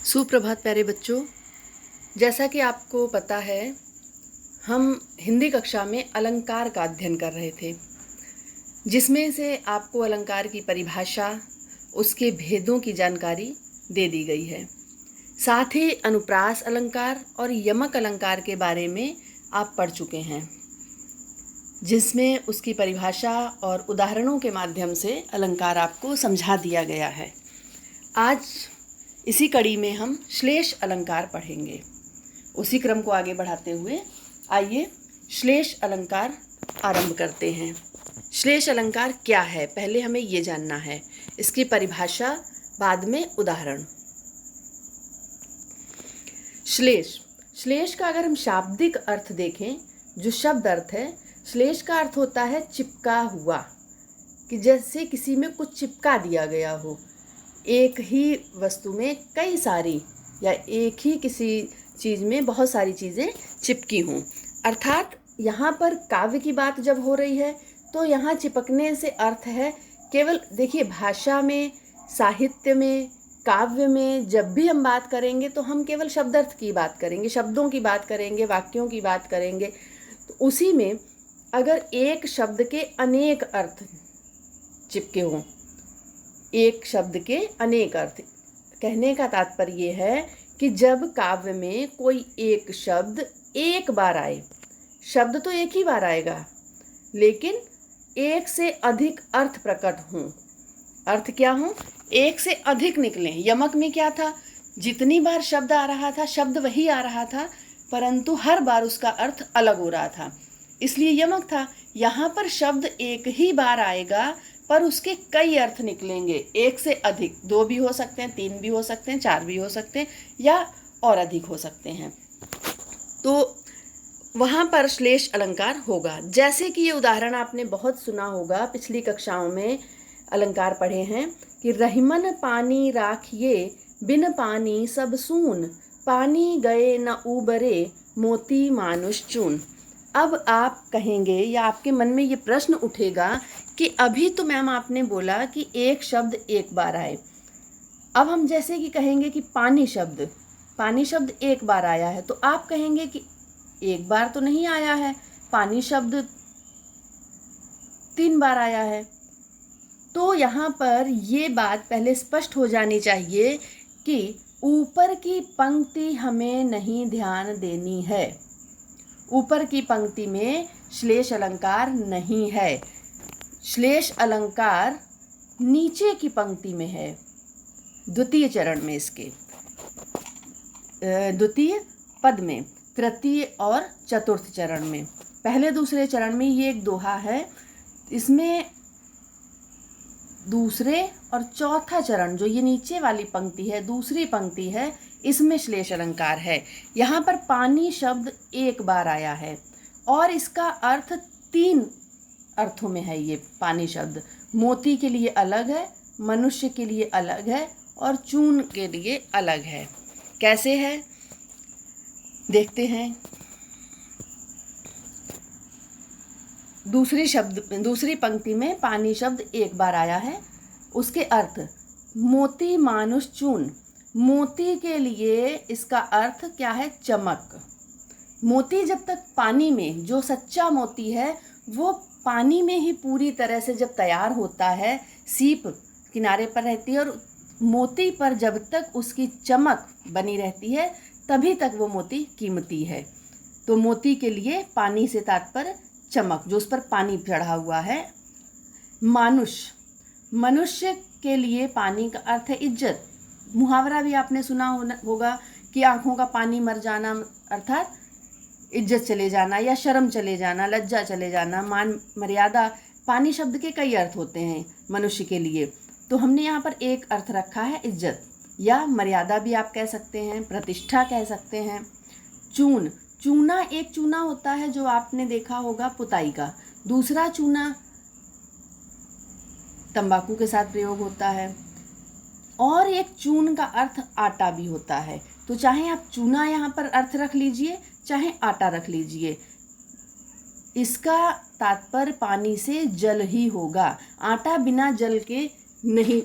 सुप्रभात प्यारे बच्चों। जैसा कि आपको पता है, हम हिंदी कक्षा में अलंकार का अध्ययन कर रहे थे, जिसमें से आपको अलंकार की परिभाषा, उसके भेदों की जानकारी दे दी गई है। साथ ही अनुप्रास अलंकार और यमक अलंकार के बारे में आप पढ़ चुके हैं, जिसमें उसकी परिभाषा और उदाहरणों के माध्यम से अलंकार आपको समझा दिया गया है। आज इसी कड़ी में हम श्लेष अलंकार पढ़ेंगे। उसी क्रम को आगे बढ़ाते हुए आइए श्लेष अलंकार आरंभ करते हैं। श्लेष अलंकार क्या है, पहले हमें ये जानना है। इसकी परिभाषा, बाद में उदाहरण। श्लेष का अगर हम शाब्दिक अर्थ देखें, जो शब्द अर्थ है, श्लेष का अर्थ होता है चिपका हुआ, कि जैसे किसी में कुछ चिपका दिया गया हो। एक ही वस्तु में कई सारी या एक ही किसी चीज़ में बहुत सारी चीज़ें चिपकी हों। अर्थात यहाँ पर काव्य की बात जब हो रही है तो यहाँ चिपकने से अर्थ है केवल, देखिए, भाषा में, साहित्य में, काव्य में जब भी हम बात करेंगे तो हम केवल शब्दार्थ की बात करेंगे, शब्दों की बात करेंगे, वाक्यों की बात करेंगे। तो उसी में अगर एक शब्द के अनेक अर्थ चिपके हों, एक शब्द के अनेक अर्थ, कहने का तात्पर्य है कि जब काव्य में कोई एक शब्द एक बार आए, शब्द तो एक ही बार आएगा, लेकिन एक से अधिक अर्थ प्रकट हों। अर्थ क्या हों? एक से अधिक निकलें। यमक में क्या था? जितनी बार शब्द आ रहा था, शब्द वही आ रहा था, परंतु हर बार उसका अर्थ अलग हो रहा था, इसलिए यमक था। यहाँ पर शब्द एक ही बार आएगा, पर उसके कई अर्थ निकलेंगे, एक से अधिक। दो भी हो सकते हैं, तीन भी हो सकते हैं, चार भी हो सकते हैं, या और अधिक हो सकते हैं। तो वहाँ पर श्लेष अलंकार होगा। जैसे कि ये उदाहरण आपने बहुत सुना होगा, पिछली कक्षाओं में अलंकार पढ़े हैं कि रहीमन पानी राखिए, बिन पानी सब सून, पानी गए न उबरे, मोती मानुष चून। अब आप कहेंगे या आपके मन में ये प्रश्न उठेगा कि अभी तो मैम आपने बोला कि एक शब्द एक बार आए। अब हम जैसे कि कहेंगे कि पानी शब्द एक बार आया है, तो आप कहेंगे कि एक बार तो नहीं आया है, पानी शब्द 3 बार आया है। तो यहाँ पर ये बात पहले स्पष्ट हो जानी चाहिए कि ऊपर की पंक्ति हमें नहीं ध्यान देनी है। ऊपर की पंक्ति में श्लेष अलंकार नहीं है। श्लेष अलंकार नीचे की पंक्ति में है, द्वितीय चरण में, इसके द्वितीय पद में, तृतीय और चतुर्थ चरण में। पहले दूसरे चरण में ये एक दोहा है, इसमें दूसरे और चौथा चरण, जो ये नीचे वाली पंक्ति है, दूसरी पंक्ति है, इसमें श्लेष अलंकार है। यहाँ पर पानी शब्द एक बार आया है और इसका अर्थ 3 अर्थों में है। ये पानी शब्द मोती के लिए अलग है, मनुष्य के लिए अलग है और चून के लिए अलग है। कैसे है देखते हैं। दूसरी पंक्ति में पानी शब्द एक बार आया है, उसके अर्थ मोती मानुष चून। मोती के लिए इसका अर्थ क्या है? चमक। मोती जब तक पानी में, जो सच्चा मोती है वो पानी में ही पूरी तरह से जब तैयार होता है, सीप किनारे पर रहती है और मोती पर जब तक उसकी चमक बनी रहती है, तभी तक वो मोती कीमती है। तो मोती के लिए पानी से तात्पर्य चमक, जो उस पर पानी चढ़ा हुआ है। मनुष्य के लिए पानी का अर्थ है इज्जत। मुहावरा भी आपने सुना होगा कि आँखों का पानी मर जाना, अर्थात इज्जत चले जाना या शर्म चले जाना, लज्जा चले जाना, मान मर्यादा। पानी शब्द के कई अर्थ होते हैं मनुष्य के लिए, तो हमने यहाँ पर एक अर्थ रखा है इज्जत, या मर्यादा भी आप कह सकते हैं, प्रतिष्ठा कह सकते हैं। चूना, एक चूना होता है जो आपने देखा होगा पुताई का। दूसरा चूना तंबाकू के साथ प्रयोग होता है, और एक चून का अर्थ आटा भी होता है। तो चाहे आप चूना यहाँ पर अर्थ रख लीजिए, चाहे आटा रख लीजिए, इसका तात्पर्य पानी से जल ही होगा। आटा बिना जल के नहीं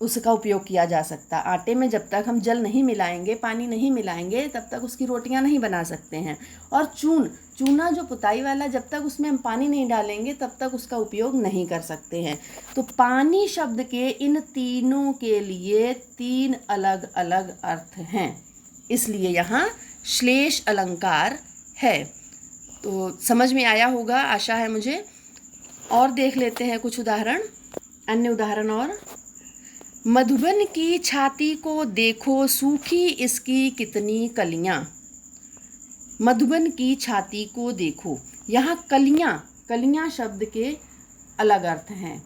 उसका उपयोग किया जा सकता। आटे में जब तक हम जल नहीं मिलाएंगे, पानी नहीं मिलाएंगे, तब तक उसकी रोटियां नहीं बना सकते हैं। और चूना जो पुताई वाला, जब तक उसमें हम पानी नहीं डालेंगे तब तक उसका उपयोग नहीं कर सकते हैं। तो पानी शब्द के इन तीनों के लिए 3 अलग अलग अर्थ हैं, इसलिए यहाँ श्लेष अलंकार है। तो समझ में आया होगा, आशा है मुझे। और देख लेते हैं कुछ उदाहरण, अन्य उदाहरण। और मधुबन की छाती को देखो, सूखी इसकी कितनी कलियां। मधुबन की छाती को देखो, यहाँ कलियां शब्द के अलग अर्थ हैं।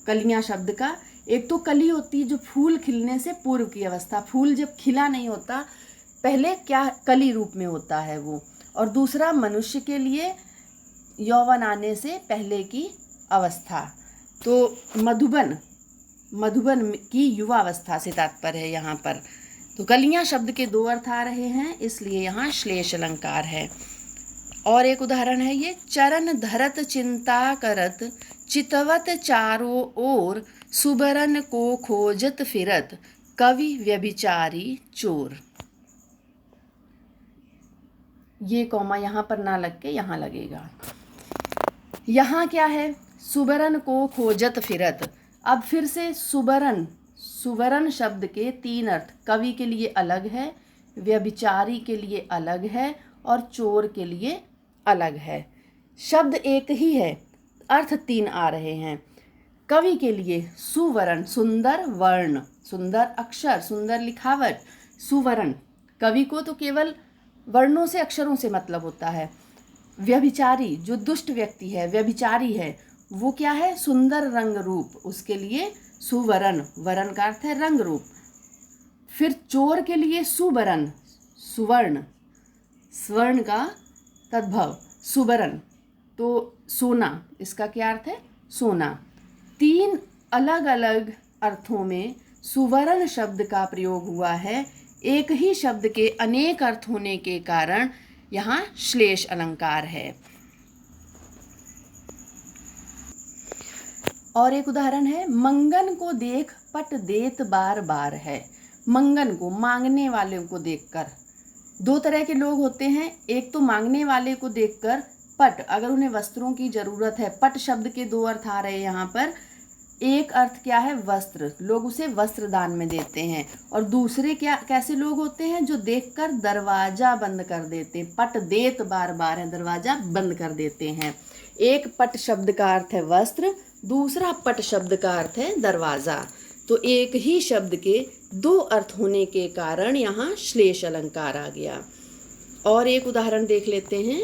कलियां शब्द का एक तो कली होती है जो फूल खिलने से पूर्व की अवस्था, फूल जब खिला नहीं होता पहले क्या कली रूप में होता है वो। और दूसरा मनुष्य के लिए यौवन आने से पहले की अवस्था। तो मधुबन की युवावस्था से तात्पर्य है यहाँ पर। तो कलियां शब्द के 2 अर्थ आ रहे हैं, इसलिए यहाँ श्लेष अलंकार है। और एक उदाहरण है ये, चरण धरत चिंता करत, चितवत चारों ओर, सुबरन को खोजत फिरत, कवि व्यभिचारी चोर। ये कौमा यहाँ पर ना लग के यहाँ लगेगा। यहाँ क्या है, सुबरन को खोजत फिरत। अब फिर से सुबरन शब्द के 3 अर्थ, कवि के लिए अलग है, व्यभिचारी के लिए अलग है, और चोर के लिए अलग है। शब्द एक ही है, अर्थ 3 आ रहे हैं। कवि के लिए सुवर्ण, सुंदर वर्ण, सुंदर अक्षर, सुंदर लिखावट, सुवर्ण। कवि को तो केवल वर्णों से, अक्षरों से मतलब होता है। व्यभिचारी जो दुष्ट व्यक्ति है, व्यभिचारी है, वो क्या है, सुंदर रंग रूप, उसके लिए सुवर्ण, वर्ण का अर्थ है रंग रूप। फिर चोर के लिए सुबरन, सुवर्ण, स्वर्ण का तद्भव, सुबरन, तो सोना, इसका क्या अर्थ है, सोना। 3 अलग अलग अर्थों में सुवर्ण शब्द का प्रयोग हुआ है। एक ही शब्द के अनेक अर्थ होने के कारण यहाँ श्लेष अलंकार है। और एक उदाहरण है, मंगन को देख पट देत बार बार है। मंगन को, मांगने वाले को देखकर, 2 तरह के लोग होते हैं। एक तो मांगने वाले को देखकर पट, अगर उन्हें वस्त्रों की जरूरत है, पट शब्द के 2 अर्थ आ रहे हैं यहाँ पर। एक अर्थ क्या है, वस्त्र, लोग उसे वस्त्र दान में देते हैं। और दूसरे क्या, कैसे लोग होते हैं, जो देखकर दरवाजा बंद कर देते हैं। पट देत बार बार है, दरवाजा बंद कर देते हैं। एक पट शब्द का अर्थ है वस्त्र, दूसरा पट शब्द का अर्थ है दरवाजा। तो एक ही शब्द के 2 अर्थ होने के कारण यहाँ श्लेष अलंकार आ गया। और एक उदाहरण देख लेते हैं,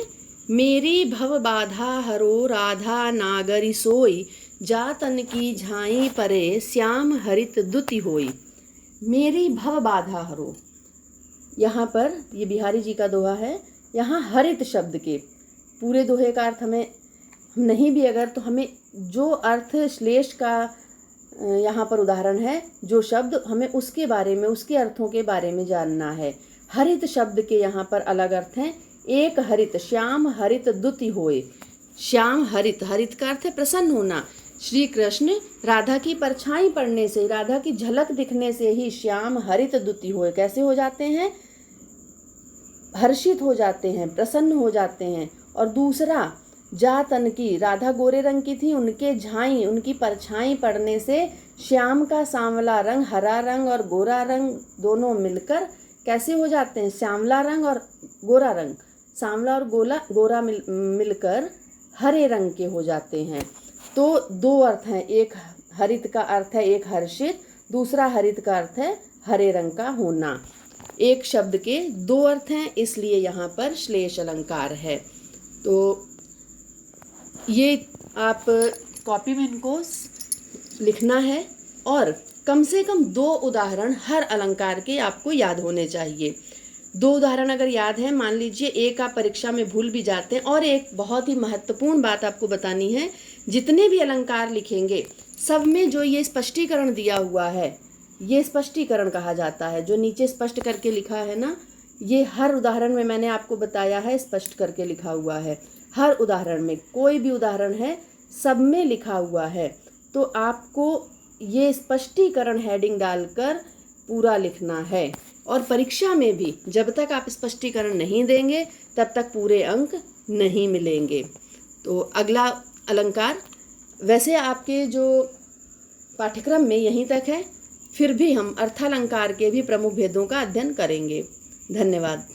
मेरी भव बाधा हरो, राधा नागरी सोई, जातन की झाई परे, श्याम हरित दुति होई। मेरी भव बाधा हरो, यहाँ पर ये बिहारी जी का दोहा है। यहाँ हरित शब्द के पूरे दोहे का अर्थ हमें नहीं भी अगर, तो हमें जो अर्थ श्लेष का यहाँ पर उदाहरण है, जो शब्द, हमें उसके बारे में, उसके अर्थों के बारे में जानना है। हरित शब्द के यहाँ पर अलग अर्थ हैं। एक हरित, श्याम हरित दुति होए। श्याम हरित, हरित का अर्थ है प्रसन्न होना। श्री कृष्ण राधा की परछाई पड़ने से, राधा की झलक दिखने से ही श्याम हरित दुति होए, कैसे हो जाते हैं, हर्षित हो जाते हैं, प्रसन्न हो जाते हैं। और दूसरा, जातन की, राधा गोरे रंग की थी, उनके झाई, उनकी परछाई पड़ने से श्याम का सांवला रंग, हरा रंग और गोरा रंग दोनों मिलकर कैसे हो जाते हैं, श्यामला रंग और गोरा रंग, सांवला और गोरा मिलकर हरे रंग के हो जाते हैं। तो 2 अर्थ हैं, एक हरित का अर्थ है एक हर्षित, दूसरा हरित का अर्थ है हरे रंग का होना। एक शब्द के 2 अर्थ हैं, इसलिए यहाँ पर श्लेष अलंकार है। तो ये आप कॉपी में इनको लिखना है, और कम से कम 2 उदाहरण हर अलंकार के आपको याद होने चाहिए। 2 उदाहरण अगर याद है, मान लीजिए एक आप परीक्षा में भूल भी जाते हैं। और एक बहुत ही महत्वपूर्ण बात आपको बतानी है, जितने भी अलंकार लिखेंगे सब में जो ये स्पष्टीकरण दिया हुआ है, ये स्पष्टीकरण कहा जाता है। जो नीचे स्पष्ट करके लिखा है ना, ये हर उदाहरण में मैंने आपको बताया है, स्पष्ट करके लिखा हुआ है। हर उदाहरण में, कोई भी उदाहरण है सब में लिखा हुआ है। तो आपको ये स्पष्टीकरण हेडिंग डालकर पूरा लिखना है। और परीक्षा में भी जब तक आप स्पष्टीकरण नहीं देंगे तब तक पूरे अंक नहीं मिलेंगे। तो अगला अलंकार, वैसे आपके जो पाठ्यक्रम में यहीं तक है, फिर भी हम अर्थालंकार के भी प्रमुख भेदों का अध्ययन करेंगे। धन्यवाद।